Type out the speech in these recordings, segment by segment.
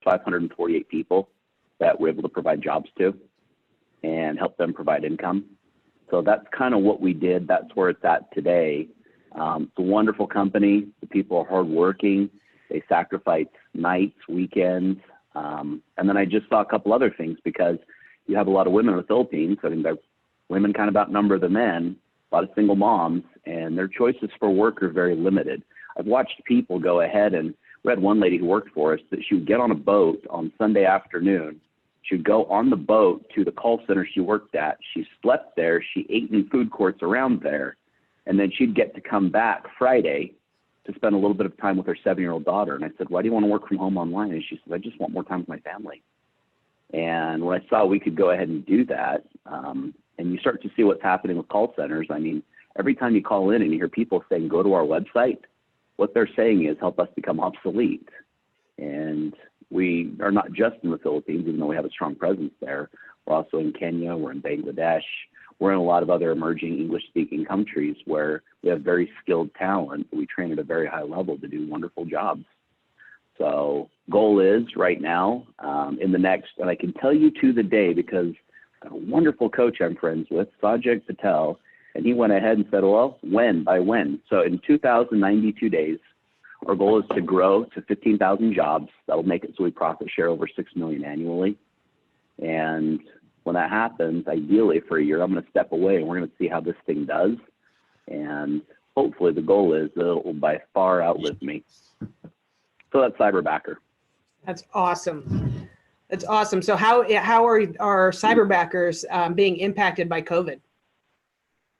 548 people that we're able to provide jobs to and help them provide income. So that's kind of what we did. That's where it's at today. It's a wonderful company. The people are hardworking. They sacrifice nights, weekends. And then I just saw a couple other things, because you have a lot of women in the Philippines. I think that women kind of outnumber the men, a lot of single moms, and their choices for work are very limited. I've watched people go ahead, and we had one lady who worked for us that she would get on a boat on Sunday afternoon. She would go on the boat to the call center she worked at. She slept there. She ate in food courts around there. And then she'd get to come back Friday to spend a little bit of time with her 7-year-old daughter. And I said, why do you want to work from home online? And she said, I just want more time with my family. And when I saw we could go ahead and do that, and you start to see what's happening with call centers. I mean, every time you call in and you hear people saying, go to our website, what they're saying is help us become obsolete. And we are not just in the Philippines, even though we have a strong presence there. We're also in Kenya, we're in Bangladesh, we're in a lot of other emerging English-speaking countries where we have very skilled talent. We train at a very high level to do wonderful jobs. So goal is right now in the next, and I can tell you to the day, because a wonderful coach I'm friends with, Sajid Patel, and he went ahead and said, well, when, by when? So in 2,092 days, our goal is to grow to 15,000 jobs. That'll make it so we profit share over $6 million annually. And when that happens, ideally for a year, I'm going to step away and we're going to see how this thing does. And hopefully the goal is that it will by far outlive me. So that's Cyberbacker. That's awesome. That's awesome. So how are cyberbackers being impacted by COVID?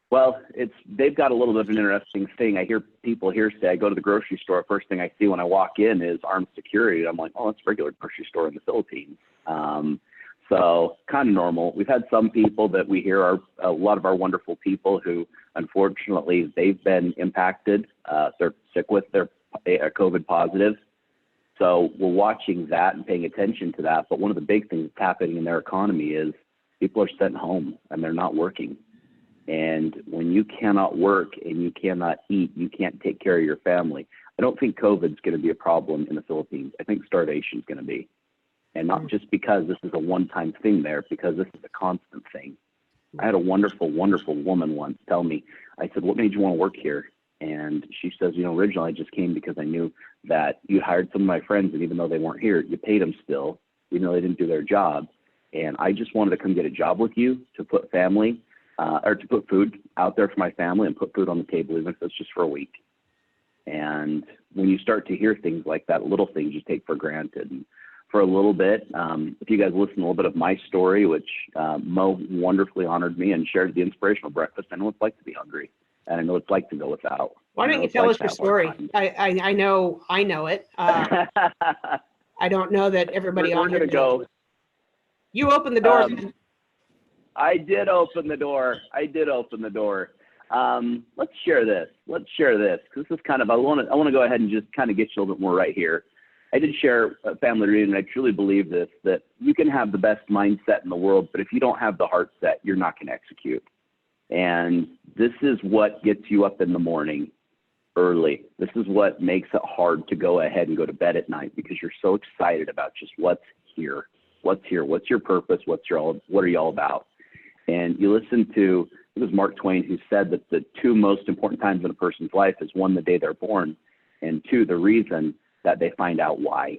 Well, they've got a little bit of an interesting thing. I hear people here say, I go to the grocery store, first thing I see when I walk in is armed security. I'm like, oh, it's a regular grocery store in the Philippines. So kind of normal. We've had some people that we hear are a lot of our wonderful people who, unfortunately, they've been impacted. They're sick with their COVID positive. So we're watching that and paying attention to that. But one of the big things that's happening in their economy is people are sent home and they're not working. And when you cannot work and you cannot eat, you can't take care of your family. I don't think COVID's going to be a problem in the Philippines. I think starvation is going to be. And not just because this is a one-time thing there, because this is a constant thing. I had a wonderful, wonderful woman once tell me, I said, what made you want to work here? And she says, originally I just came because I knew that you hired some of my friends, and even though they weren't here, you paid them still, even though they didn't do their job. And I just wanted to come get a job with you to put to put food out there for my family and put food on the table, even if it's just for a week. And when you start to hear things like that, little things you take for granted. And for a little bit, if you guys listen to a little bit of my story, which Mo wonderfully honored me and shared the inspirational breakfast, I know what it's like to be hungry, and I know what it's like to go without. Why don't you tell us your story? I know it. I don't know that everybody on here knows. You opened the door. I did open the door. Let's share this. Because this is kind of, I want to go ahead and just kind of get you a little bit more right here. I did share a family reunion. I truly believe this, that you can have the best mindset in the world, but if you don't have the heart set, you're not going to execute. And this is what gets you up in the morning early. This is what makes it hard to go ahead and go to bed at night, because you're so excited about just what's here. What's your purpose? What are you all about? And you listen to, it was Mark Twain who said that the two most important times in a person's life is, one, the day they're born, and two, the reason that they find out why.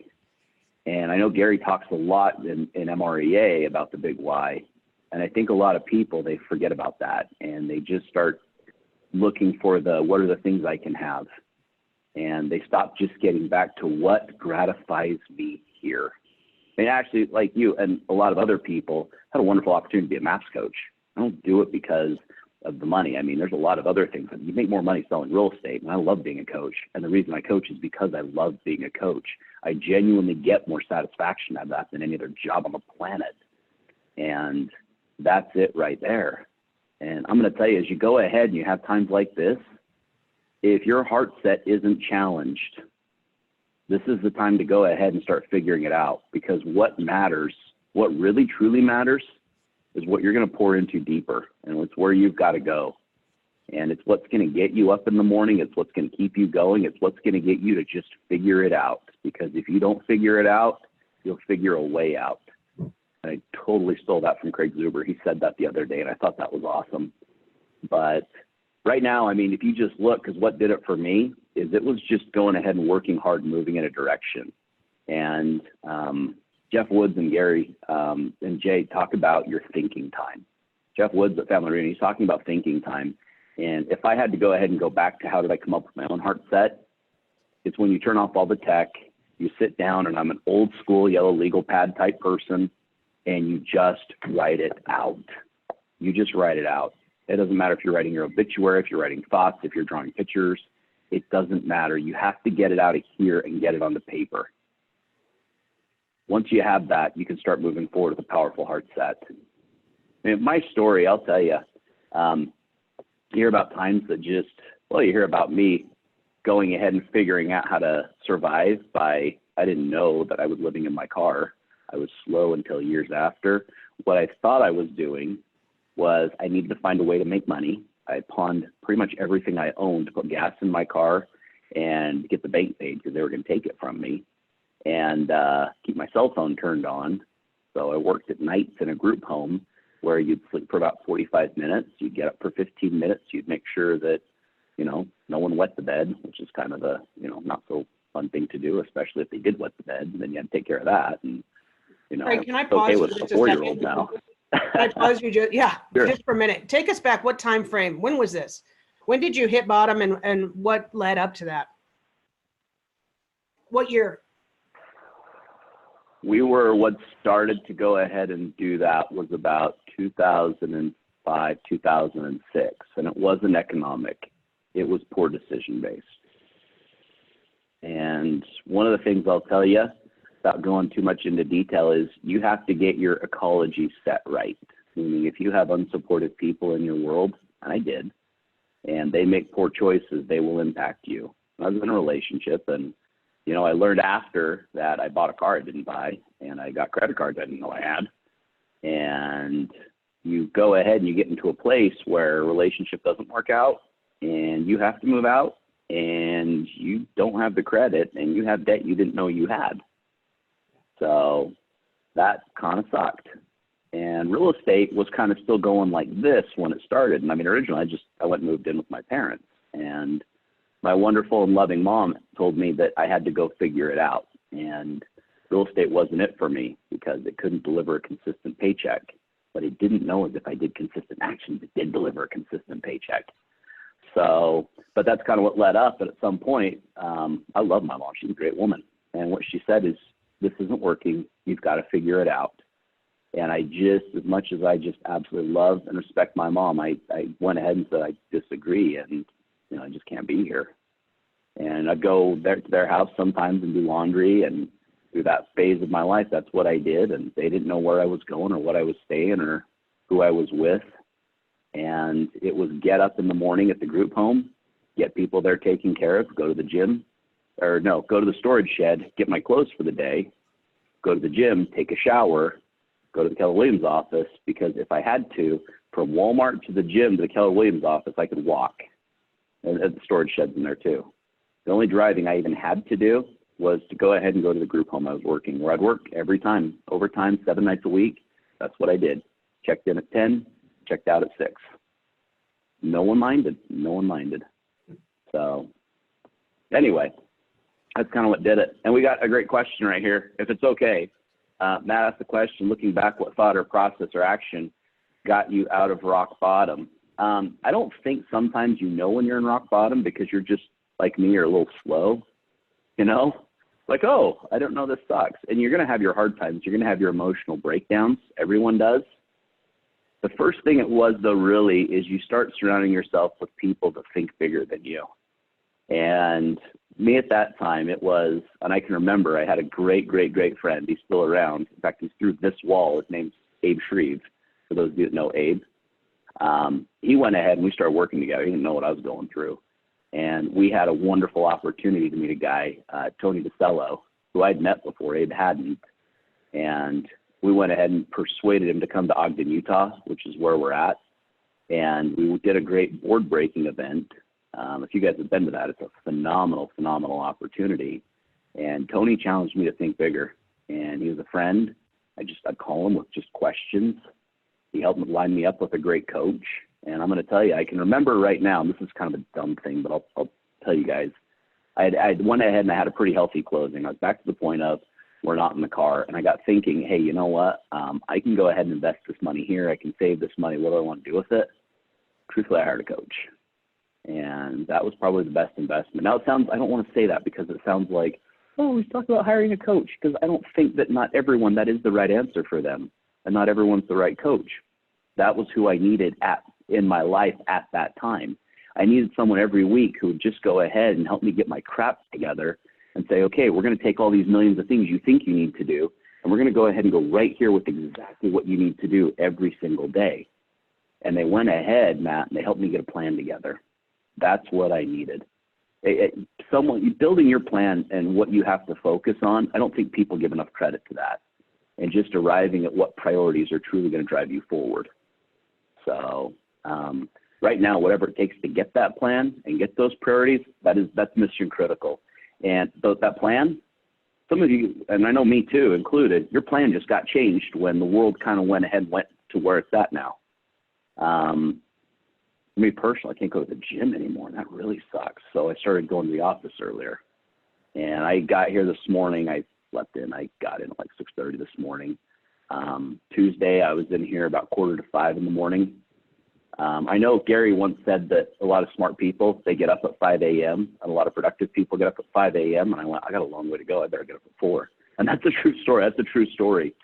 And I know Gary talks a lot in MREA about the big why. And I think a lot of people, they forget about that, and they just start looking for what are the things I can have. And they stop just getting back to what gratifies me here. And actually, like you and a lot of other people, had a wonderful opportunity to be a MAPS coach. I don't do it because of the money. I mean, there's a lot of other things. You make more money selling real estate, and I love being a coach. And the reason I coach is because I love being a coach. I genuinely get more satisfaction out of that than any other job on the planet. And that's it right there. And I'm going to tell you, as you go ahead and you have times like this, if your heart set isn't challenged, this is the time to go ahead and start figuring it out, because what matters, what really truly matters, is what you're going to pour into deeper, and it's where you've got to go. And it's what's going to get you up in the morning. It's what's going to keep you going. It's what's going to get you to just figure it out, because if you don't figure it out, you'll figure a way out. And I totally stole that from Craig Zuber. He said that the other day, and I thought that was awesome. But right now, I mean, if you just look, because what did it for me is it was just going ahead and working hard and moving in a direction. And Jeff Woods and Gary and Jay talk about your thinking time. Jeff Woods at Family Reunion, he's talking about thinking time. And if I had to go ahead and go back to how did I come up with my own heart set, it's when you turn off all the tech, you sit down, and I'm an old school yellow legal pad type person, and you just write it out. You just write it out. It doesn't matter if you're writing your obituary, if you're writing thoughts, if you're drawing pictures, it doesn't matter. You have to get it out of here and get it onto paper. Once you have that, you can start moving forward with a powerful heart set. I mean, my story, I'll tell you, you hear about times that just, well, you hear about me going ahead and figuring out how to survive by, I didn't know that I was living in my car. I was slow until years after. What I thought I was doing was I needed to find a way to make money. I pawned pretty much everything I owned to put gas in my car and get the bank paid because they were going to take it from me, and keep my cell phone turned on. So I worked at nights in a group home where you'd sleep for about 45 minutes. You'd get up for 15 minutes. You'd make sure that, you know, no one wet the bed, which is kind of a, you know, not so fun thing to do, especially if they did wet the bed. And then you had to take care of that. And, you know, Right, can I it's pause okay you with just a a 4-year-old second? now. Can I pause you Sure. just for a minute? Take us back. What time frame? When was this? When did you hit bottom, and what led up to that? What year? What started to go ahead and do that was about 2005, 2006. And it wasn't economic. It was poor decision based. And one of the things I'll tell you, without going too much into detail, is you have to get your ecology set right. Meaning if you have unsupported people in your world, and I did, and they make poor choices, they will impact you. I was in a relationship, and you know, I learned after that I bought a car I didn't buy, and I got credit cards I didn't know I had. And you go ahead and you get into a place where a relationship doesn't work out, and you have to move out, and you don't have the credit, and you have debt you didn't know you had. So that kind of sucked. And real estate was kind of still going like this when it started. And I mean, originally I went and moved in with my parents, and my wonderful and loving mom told me that I had to go figure it out. And real estate wasn't it for me because it couldn't deliver a consistent paycheck. What I didn't know is if I did consistent actions, it did deliver a consistent paycheck. So, but that's kind of what led up. But at some point, I love my mom. She's a great woman. And what she said is, this isn't working. You've got to figure it out. And I just, as much as I just absolutely love and respect my mom, I went ahead and said, I disagree. And, you know, I just can't be here. And I'd go there to their house sometimes and do laundry, and through that phase of my life, that's what I did. And they didn't know where I was going or what I was staying or who I was with. And it was get up in the morning at the group home, get people there taken care of, go to the gym, or no, go to the storage shed, get my clothes for the day, go to the gym, take a shower, go to the Keller Williams office, because if I had to, from Walmart to the gym to the Keller Williams office, I could walk. And the storage shed's in there too. The only driving I even had to do was to go ahead and go to the group home I was working, where I'd work every time, overtime, 7 nights a week. That's what I did. Checked in at 10, checked out at 6. No one minded. No one minded. So anyway, that's kind of what did it. And we got a great question right here, if it's okay. Matt asked the question, looking back, what thought or process or action got you out of rock bottom? I don't think sometimes you know when you're in rock bottom because you're just like me, you're a little slow, you know? Like, oh, I don't know, this sucks. And you're going to have your hard times. You're going to have your emotional breakdowns. Everyone does. The first thing it was, though, really, is you start surrounding yourself with people that think bigger than you. And me at that time, it was, and I can remember I had a great, great, great friend. He's still around. In fact, he's through this wall. His name's Abe Shreve, for those of you that know Abe. He went ahead and we started working together. He didn't know what I was going through. And we had a wonderful opportunity to meet a guy, Tony DeCello, who I'd met before. Abe hadn't. And we went ahead and persuaded him to come to Ogden, Utah, which is where we're at. And we did a great board breaking event. If you guys have been to that, it's a phenomenal, phenomenal opportunity. And Tony challenged me to think bigger. and he was a friend. I'd call him with just questions. He helped line me up with a great coach. And I'm going to tell you, I can remember right now, and this is kind of a dumb thing, but I'll tell you guys, I went ahead and I had a pretty healthy closing. I was back to the point of we're not in the car. And I got thinking, hey, you know what? I can go ahead and invest this money here. I can save this money. What do I want to do with it? Truthfully, I hired a coach. And that was probably the best investment. Now, I don't want to say that because it sounds like, oh, we talked about hiring a coach, because I don't think that not everyone, that is the right answer for them. And not everyone's the right coach. That was who I needed in my life at that time. I needed someone every week who would just go ahead and help me get my crap together and say, okay, we're going to take all these millions of things you think you need to do, and we're going to go ahead and go right here with exactly what you need to do every single day. And they went ahead, Matt, and they helped me get a plan together. That's what I needed. Building your plan and what you have to focus on, I don't think people give enough credit to that. And just arriving at what priorities are truly going to drive you forward. So right now, whatever it takes to get that plan and get those priorities, that's mission critical. And that plan, some of you, and I know me too included, your plan just got changed when the world kind of went ahead and went to where it's at now. Me personally, I can't go to the gym anymore, and that really sucks. So I started going to the office earlier. And I got here this morning. I slept in. I got in at like 6:30 this morning. Tuesday, I was in here about 4:45 in the morning. I know Gary once said that a lot of smart people, they get up at 5 a.m. and a lot of productive people get up at 5 a.m. And I went, I got a long way to go. I better get up at 4. And that's a true story. That's a true story.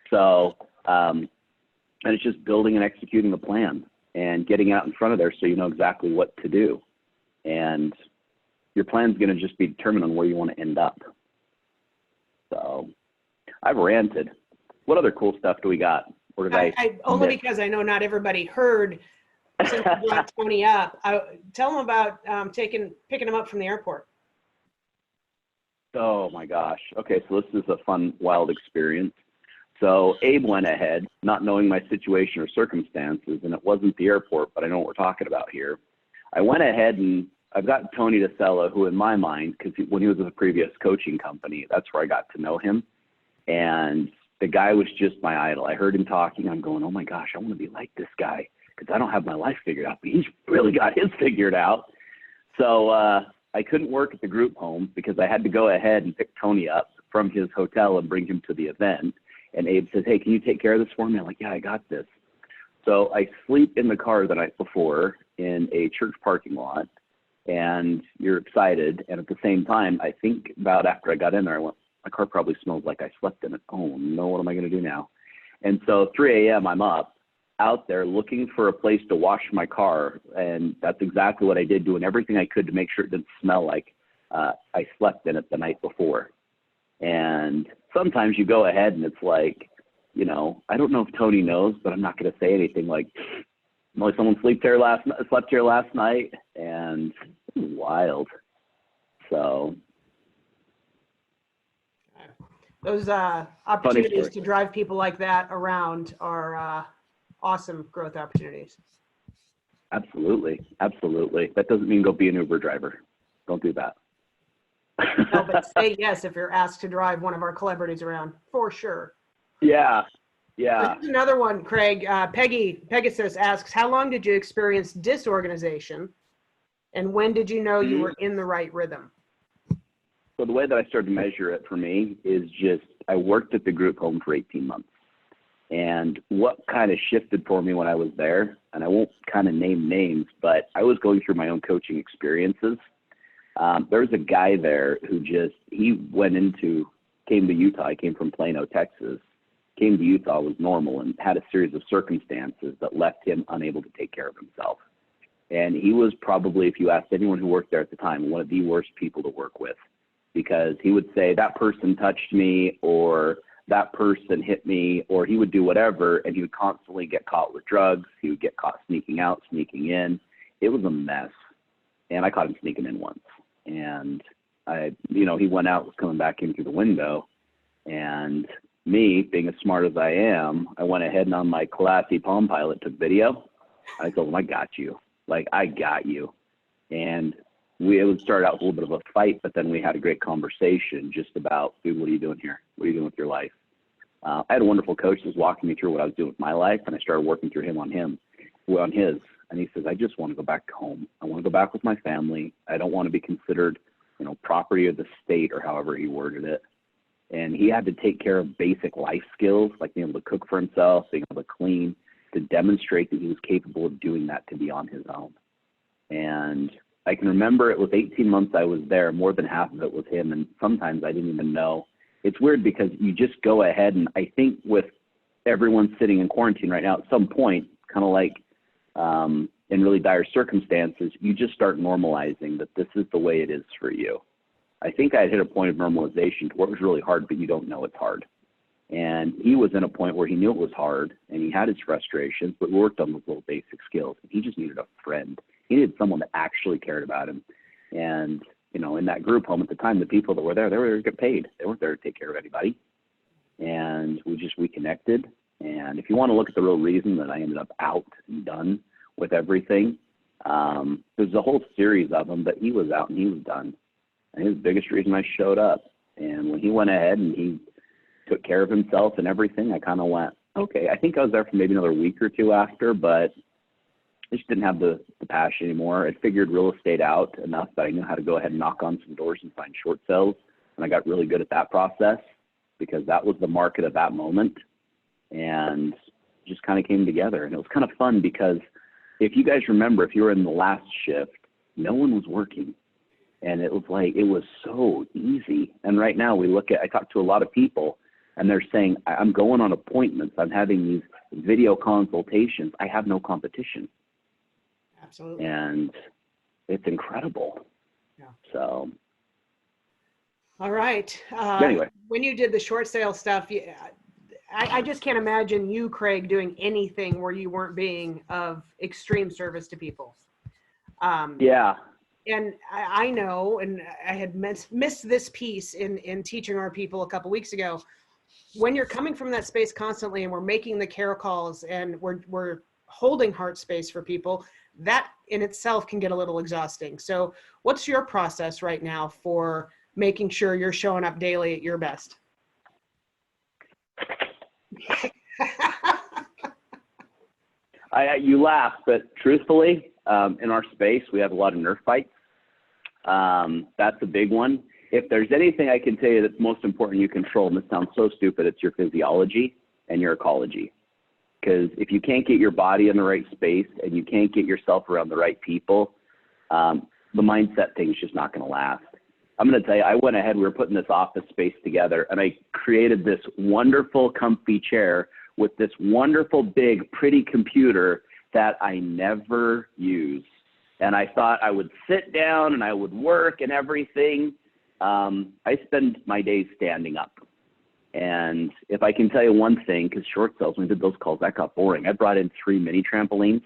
So, and it's just building and executing the plan and getting out in front of there so you know exactly what to do. And your plan's going to just be determined on where you want to end up. So I've ranted. What other cool stuff do we got? Or did I only because I know not everybody heard, since you brought Tony up. Tell them about picking him up from the airport. Oh my gosh. Okay, so this is a fun, wild experience. So Abe went ahead, not knowing my situation or circumstances, and it wasn't the airport, but I know what we're talking about here. I went ahead and I've got Tony DeSella, who in my mind, because when he was with a previous coaching company, that's where I got to know him. And the guy was just my idol. I heard him talking. I'm going, oh my gosh, I want to be like this guy, because I don't have my life figured out, but he's really got his figured out. So I couldn't work at the group home because I had to go ahead and pick Tony up from his hotel and bring him to the event. And Abe says, hey, can you take care of this for me? I'm like, yeah, I got this. So I sleep in the car the night before in a church parking lot, and you're excited. And at the same time, I think about after I got in there, I went, my car probably smells like I slept in it. Oh no, what am I going to do now? And so 3 a.m. I'm up out there looking for a place to wash my car. And that's exactly what I did, doing everything I could to make sure it didn't smell like I slept in it the night before. And sometimes you go ahead and it's like, you know, I don't know if Tony knows, but I'm not going to say anything like, well, someone slept here last night, and it was wild. So those opportunities to drive people like that around are awesome growth opportunities. Absolutely. Absolutely. That doesn't mean go be an Uber driver. Don't do that. No, but say yes if you're asked to drive one of our celebrities around, for sure. Yeah. Yeah. Here's another one, Craig. Pegasus asks, how long did you experience disorganization, and when did you know you were in the right rhythm? So the way that I started to measure it for me is just, I worked at the group home for 18 months. And what kind of shifted for me when I was there, and I won't kind of name names, but I was going through my own coaching experiences. There was a guy there who came to Utah. I came from Plano, Texas. Came to Utah, was normal, and had a series of circumstances that left him unable to take care of himself. And he was probably, if you asked anyone who worked there at the time, one of the worst people to work with, because he would say that person touched me, or that person hit me, or he would do whatever, and he would constantly get caught with drugs. He would get caught sneaking out, sneaking in. It was a mess. And I caught him sneaking in once. And he went out, was coming back in through the window, and me, being as smart as I am, I went ahead and on my classy Palm Pilot took video. I told him, I got you. Like, I got you. And it would start out with a little bit of a fight, but then we had a great conversation just about, dude, what are you doing here? What are you doing with your life? I had a wonderful coach that was walking me through what I was doing with my life, and I started working through him on his. And he says, I just want to go back home. I want to go back with my family. I don't want to be considered, property of the state, or however he worded it. And he had to take care of basic life skills, like being able to cook for himself, being able to clean, to demonstrate that he was capable of doing that, to be on his own. And I can remember it was 18 months I was there. More than half of it was him. And sometimes I didn't even know. It's weird because you just go ahead, and I think with everyone sitting in quarantine right now, at some point, kind of like in really dire circumstances, you just start normalizing that this is the way it is for you. I think I had hit a point of normalization to where it was really hard, but you don't know it's hard. And he was in a point where he knew it was hard, and he had his frustrations, but worked on those little basic skills. He just needed a friend. He needed someone that actually cared about him. And, in that group home at the time, the people that were there, they were there to get paid. They weren't there to take care of anybody. And we connected. And if you want to look at the real reason that I ended up out and done with everything, there's a whole series of them, but he was out and he was done. And his biggest reason I showed up. And when he went ahead and he took care of himself and everything, I kind of went, okay. I think I was there for maybe another week or two after, but I just didn't have the passion anymore. I figured real estate out enough that I knew how to go ahead and knock on some doors and find short sales. And I got really good at that process because that was the market at that moment. And just kind of came together. And it was kind of fun because if you guys remember, if you were in the last shift, no one was working. And it was so easy. And right now I talk to a lot of people, and they're saying, I'm going on appointments. I'm having these video consultations. I have no competition. Absolutely. And it's incredible. Yeah. So. All right. Anyway. When you did the short sale stuff, I just can't imagine you, Craig, doing anything where you weren't being of extreme service to people. Yeah. And I know, and I had missed this piece in teaching our people a couple weeks ago. When you're coming from that space constantly, and we're making the care calls, and we're holding heart space for people, that in itself can get a little exhausting. So what's your process right now for making sure you're showing up daily at your best? You laugh, but truthfully, in our space, we have a lot of nerf fights. That's a big one. If there's anything I can tell you that's most important you control, and this sounds so stupid, it's your physiology and your ecology. Because if you can't get your body in the right space and you can't get yourself around the right people, the mindset thing's just not going to last. I'm going to tell you, I went ahead, we were putting this office space together, and I created this wonderful, comfy chair with this wonderful, big, pretty computer that I never use. And I thought I would sit down and I would work and everything. I spend my days standing up. And if I can tell you one thing, because short sales, when we did those calls, that got boring. I brought in 3 mini trampolines.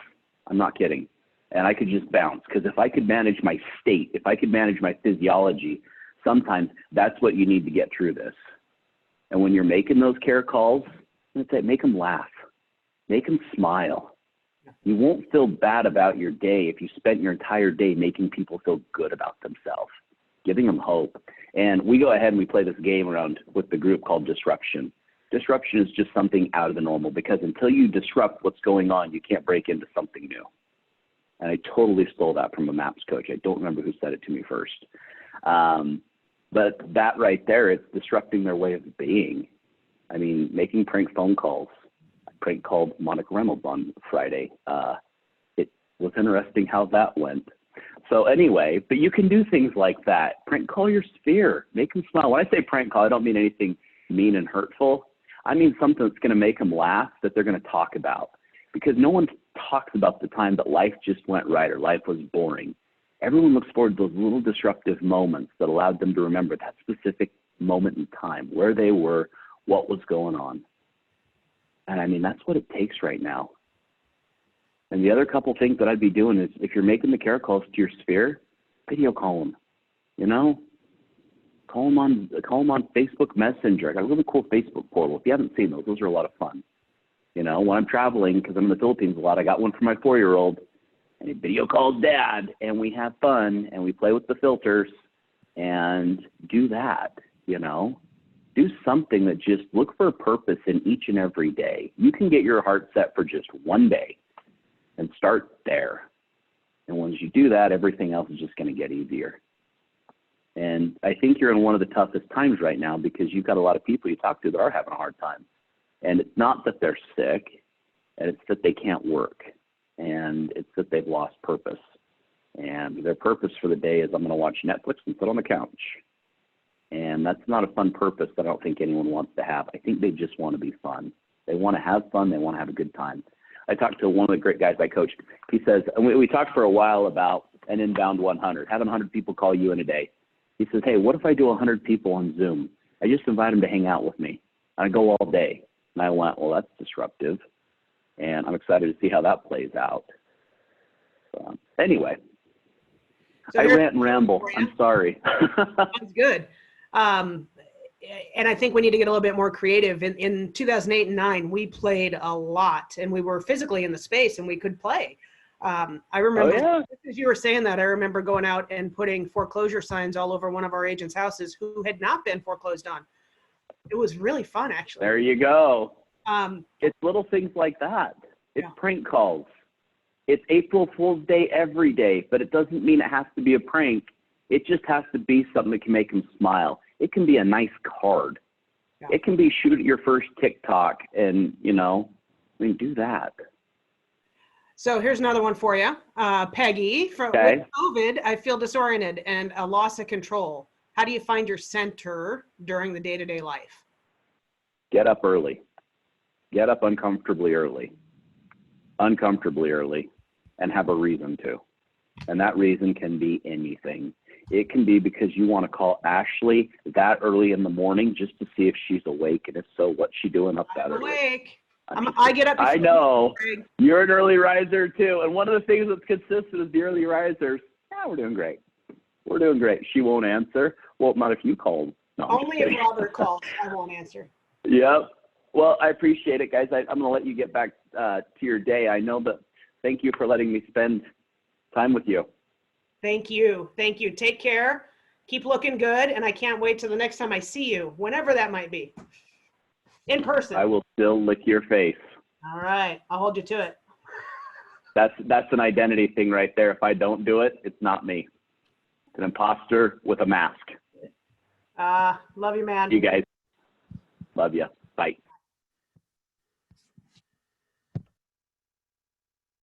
I'm not kidding. And I could just bounce, because if I could manage my state, if I could manage my physiology, sometimes that's what you need to get through this. And when you're making those care calls, let's say, make them laugh, make them smile. You won't feel bad about your day if you spent your entire day making people feel good about themselves, giving them hope. And we go ahead and we play this game around with the group called disruption. Disruption is just something out of the normal, because until you disrupt what's going on, you can't break into something new. And I totally stole that from a MAPS coach. I don't remember who said it to me first. But that right there, it's disrupting their way of being. I mean, making prank phone calls. I prank called Monica Reynolds on Friday. It was interesting how that went. So anyway, but you can do things like that. Prank call your sphere. Make them smile. When I say prank call, I don't mean anything mean and hurtful. I mean something that's going to make them laugh, that they're going to talk about. Because no one talks about the time that life just went right or life was boring. Everyone looks forward to those little disruptive moments that allowed them to remember that specific moment in time, where they were, what was going on. And I mean, that's what it takes right now. And the other couple things that I'd be doing is, if you're making the care calls to your sphere, video call them, call them on Facebook Messenger. I got a really cool Facebook portal. If you haven't seen those are a lot of fun. When I'm traveling, because I'm in the Philippines a lot, I got one for my 4-year-old. and he video calls dad, and we have fun, and we play with the filters, and do that, you know. Do something that just look for a purpose in each and every day. You can get your heart set for just one day and start there. And once you do that, everything else is just going to get easier. And I think you're in one of the toughest times right now because you've got a lot of people you talk to that are having a hard time. And it's not that they're sick, and it's that they can't work. And it's that they've lost purpose. And their purpose for the day is I'm going to watch Netflix and sit on the couch. And that's not a fun purpose that I don't think anyone wants to have. I think they just want to be fun. They want to have fun. They want to have a good time. I talked to one of the great guys I coached. He says, and we talked for a while about an inbound 100, having 100 people call you in a day. He says, hey, what if I do 100 people on Zoom? I just invite them to hang out with me. And I go all day. And I went, well, that's disruptive. And I'm excited to see how that plays out. Anyway, so I rant and ramble. I'm sorry. That's good. And I think we need to get a little bit more creative. In 2008 and 9, we played a lot, and we were physically in the space, and we could play. I remember, as you were saying that, I remember going out and putting foreclosure signs all over one of our agents' houses who had not been foreclosed on. It was really fun, actually. There you go. It's little things like that. It's prank calls. It's April Fool's Day every day, but it doesn't mean it has to be a prank. It just has to be something that can make them smile. It can be a nice card. Yeah. It can be shoot at your first TikTok and, you know, I mean, do that. So here's another one for you. Peggy, with COVID, I feel disoriented and a loss of control. How do you find your center during the day-to-day life? Get up early. Get up uncomfortably early, and have a reason to. And that reason can be anything. It can be because you want to call Ashley that early in the morning just to see if she's awake, and if so, what's she doing up that early? Awake. I get up. I know. You're an early riser too, and one of the things that's consistent is the early risers. Yeah, we're doing great. We're doing great. She won't answer. Well, not if you called. No, only if Robert calls, I won't answer. Yep. Well, I appreciate it, guys. I'm going to let you get back to your day. I know that. Thank you for letting me spend time with you. Thank you. Thank you. Take care. Keep looking good. And I can't wait till the next time I see you, whenever that might be. In person. I will still lick your face. All right. I'll hold you to it. That's an identity thing right there. If I don't do it, it's not me. It's an imposter with a mask. Love you, man. You guys. Love you. Bye.